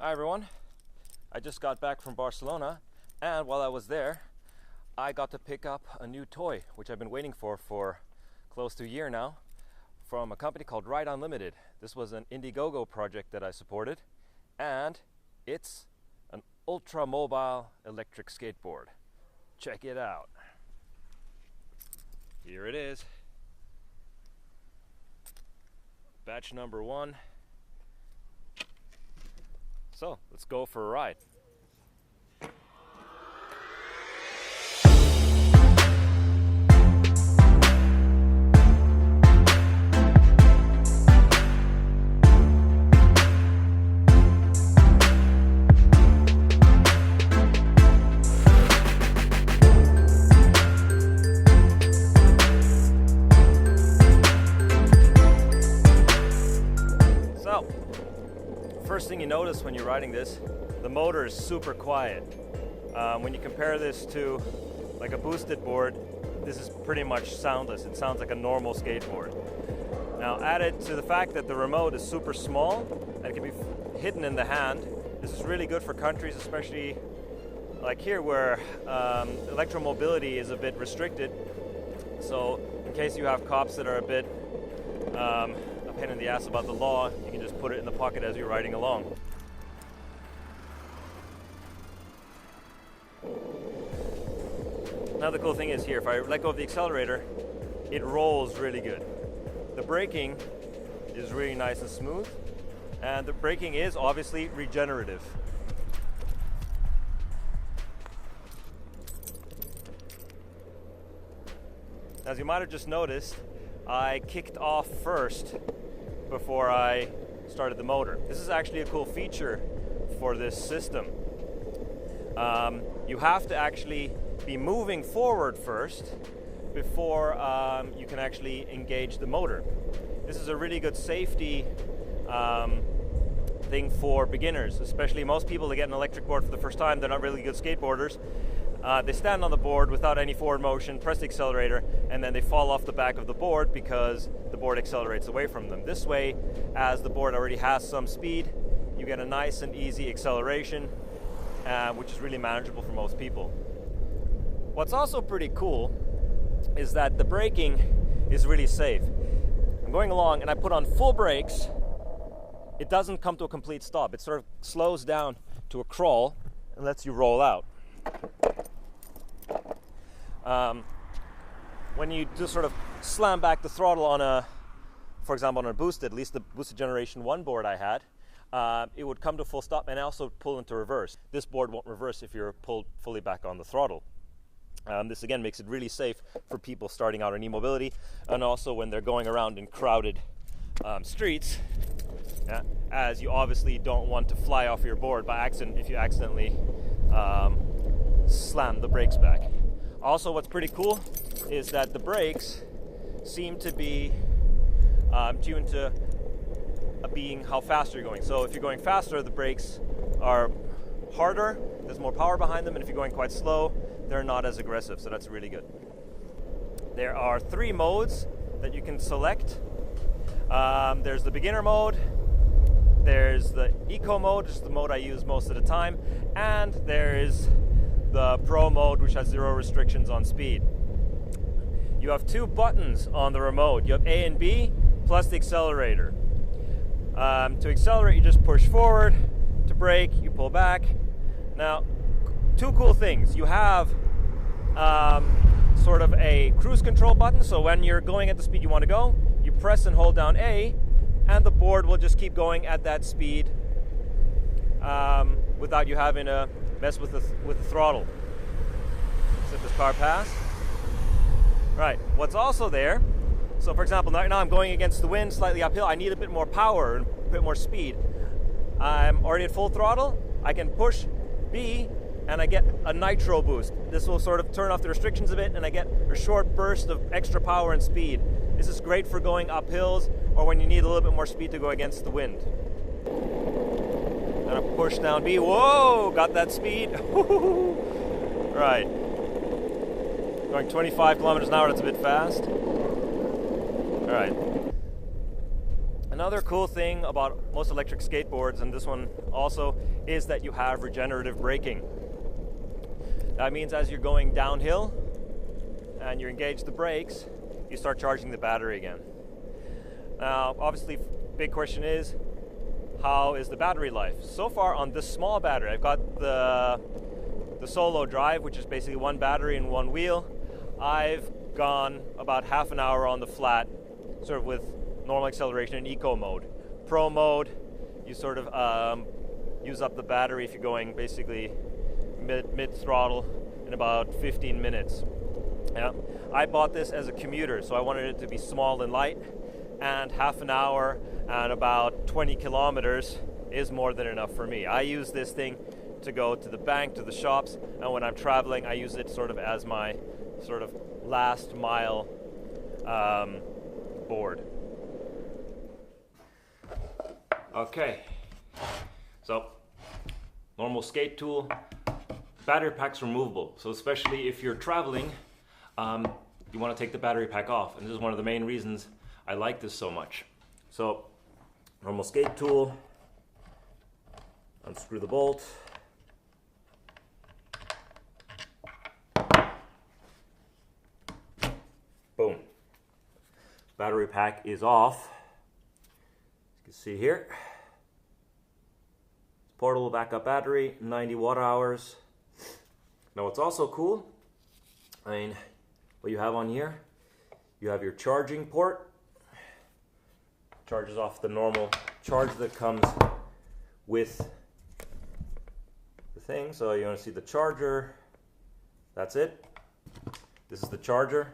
Hi everyone, I just got back from Barcelona, and while I was there I got to pick up a new toy which I've been waiting for close to a year now, from a company called Ride Unlimited. This was an Indiegogo project that I supported, and it's an ultra mobile electric skateboard. Check it out. Here it is. Batch number 1. So let's go for a ride. So, first thing you notice when you're riding this, the motor is super quiet. When you compare this to like a boosted board, this is pretty much soundless. It sounds like a normal skateboard. Now, added to the fact that the remote is super small and it can be hidden in the hand, this is really good for countries, especially like here where electromobility is a bit restricted. So in case you have cops that are a bit a pain in the ass about the law, you can just put it in the pocket as you're riding along. Now the cool thing is here, if I let go of the accelerator, it rolls really good. The braking is really nice and smooth, and the braking is obviously regenerative. As you might have just noticed, I kicked off first before I started the motor. This is actually a cool feature for this system. You have to actually be moving forward first before you can actually engage the motor. This is a really good safety thing for beginners, especially most people that get an electric board for the first time. They're not really good skateboarders. They stand on the board without any forward motion, press the accelerator, and then they fall off the back of the board because the board accelerates away from them. This way, as the board already has some speed, you get a nice and easy acceleration, which is really manageable for most people. What's also pretty cool is that the braking is really safe. I'm going along and I put on full brakes. It doesn't come to a complete stop. It sort of slows down to a crawl and lets you roll out. When you just sort of slam back the throttle on for example on a boosted, at least the boosted generation 1 board I had, it would come to a full stop and also pull into reverse. This board won't reverse if you're pulled fully back on the throttle. This again makes it really safe for people starting out on e-mobility, and also when they're going around in crowded streets, as you obviously don't want to fly off your board by accident if you accidentally slam the brakes back. Also, what's pretty cool is that the brakes seem to be tuned to being how fast you're going. So if you're going faster, the brakes are harder, there's more power behind them, and if you're going quite slow, they're not as aggressive, so that's really good. There are 3 modes that you can select. There's the beginner mode, there's the eco mode, which is the mode I use most of the time, and there's the pro mode, which has 0 restrictions on speed. You have 2 buttons on the remote. You have A and B plus the accelerator. To accelerate, you just push forward. To brake, you pull back. Now, 2 cool things. You have sort of a cruise control button, so when you're going at the speed you want to go, you press and hold down A, and the board will just keep going at that speed without you having to mess with the throttle. Let's let this car pass. Right, what's also there, so for example, now I'm going against the wind, slightly uphill, I need a bit more power and a bit more speed. I'm already at full throttle, I can push B and I get a nitro boost. This will sort of turn off the restrictions a bit and I get a short burst of extra power and speed. This is great for going up hills or when you need a little bit more speed to go against the wind. And I push down B, whoa, got that speed. Right. Going 25 kilometers an hour, that's a bit fast. All right. Another cool thing about most electric skateboards, and this one also, is that you have regenerative braking. That means as you're going downhill and you engage the brakes, you start charging the battery again. Now, obviously, big question is, how is the battery life? So far on this small battery, I've got the solo drive, which is basically one battery and one wheel. I've gone about half an hour on the flat, sort of with normal acceleration in eco mode. Pro mode, you sort of use up the battery if you're going basically mid throttle in about 15 minutes. Yeah. I bought this as a commuter, so I wanted it to be small and light, and half an hour and about 20 kilometers is more than enough for me. I use this thing to go to the bank, to the shops, and when I'm traveling, I use it sort of as my sort of last mile board. Okay, so normal skate tool, battery pack's removable. So especially if you're traveling, you want to take the battery pack off, and this is one of the main reasons I like this so much. So normal skate tool, unscrew the bolt, boom, battery pack is off. You can see here, it's portable backup battery, 90 watt hours. Now what's also cool, I mean, what you have on here, you have your charging port, charges off the normal charge that comes with the thing. So you want to see the charger, that's it. This is the charger,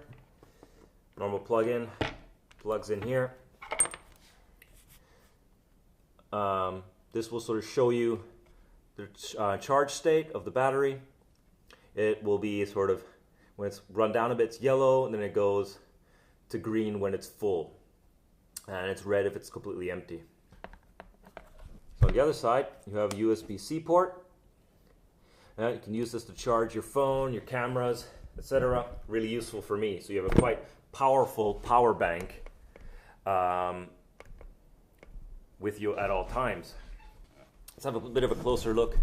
normal plug-in, plugs in here. This will sort of show you the charge state of the battery. It will be sort of, when it's run down a bit, it's yellow, and then it goes to green when it's full. And it's red if it's completely empty. So on the other side, you have a USB-C port. You can use this to charge your phone, your cameras, etc. Really useful for me. So you have a quite powerful power bank with you at all times. Let's have a bit of a closer look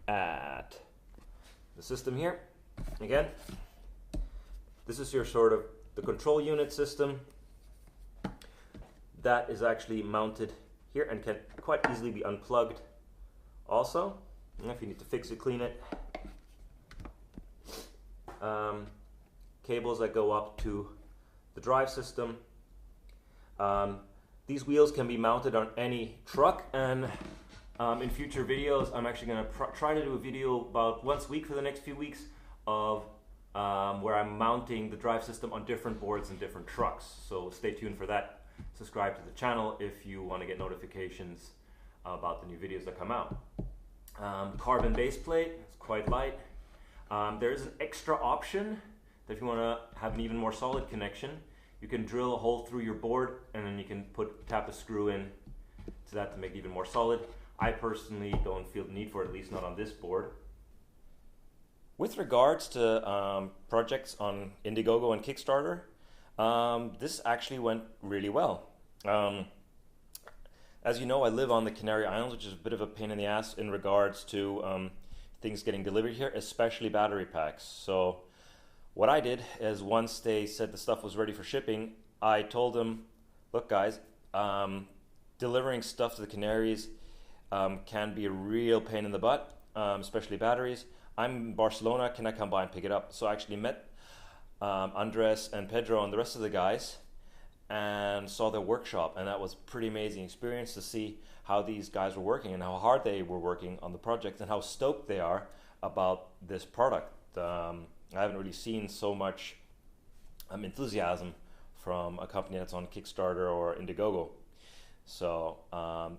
at the system here. Again, this is your sort of the control unit system that is actually mounted here and can quite easily be unplugged also, if you need to fix it, clean it. Cables that go up to the drive system. These wheels can be mounted on any truck, and in future videos I'm actually going to try to do a video about once a week for the next few weeks of where I'm mounting the drive system on different boards and different trucks. So stay tuned for that. Subscribe to the channel if you want to get notifications about the new videos that come out. Carbon base plate, it's quite light. There is an extra option that if you want to have an even more solid connection, you can drill a hole through your board and then you can tap a screw in to that to make it even more solid. I personally don't feel the need for it, at least not on this board. With regards to projects on Indiegogo and Kickstarter, this actually went really well. As you know, I live on the Canary Islands, which is a bit of a pain in the ass in regards to things getting delivered here, especially battery packs. So what I did is once they said the stuff was ready for shipping, I told them, look guys, delivering stuff to the Canaries can be a real pain in the butt, especially batteries. I'm in Barcelona, can I come by and pick it up? So I actually met Andres and Pedro and the rest of the guys and saw their workshop, and that was a pretty amazing experience to see how these guys were working and how hard they were working on the project and how stoked they are about this product. I haven't really seen so much enthusiasm from a company that's on Kickstarter or Indiegogo. So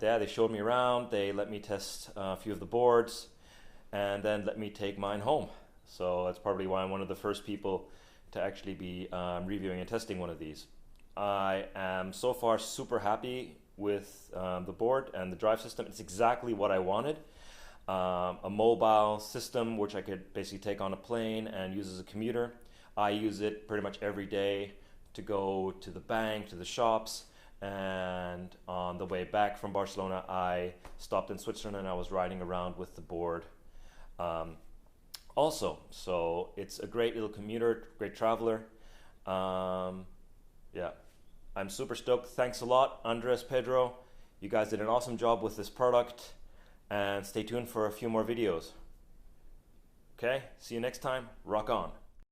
yeah, they showed me around, they let me test a few of the boards, and then let me take mine home. So that's probably why I'm one of the first people to actually be reviewing and testing one of these. I am so far super happy with the board and the drive system. It's exactly what I wanted. A mobile system which I could basically take on a plane and use as a commuter. I use it pretty much every day to go to the bank, to the shops, and on the way back from Barcelona, I stopped in Switzerland and I was riding around with the board. Also, so it's a great little commuter, great traveler. Yeah, I'm super stoked. Thanks a lot, Andres, Pedro. You guys did an awesome job with this product, and stay tuned for a few more videos. Okay, see you next time. Rock on.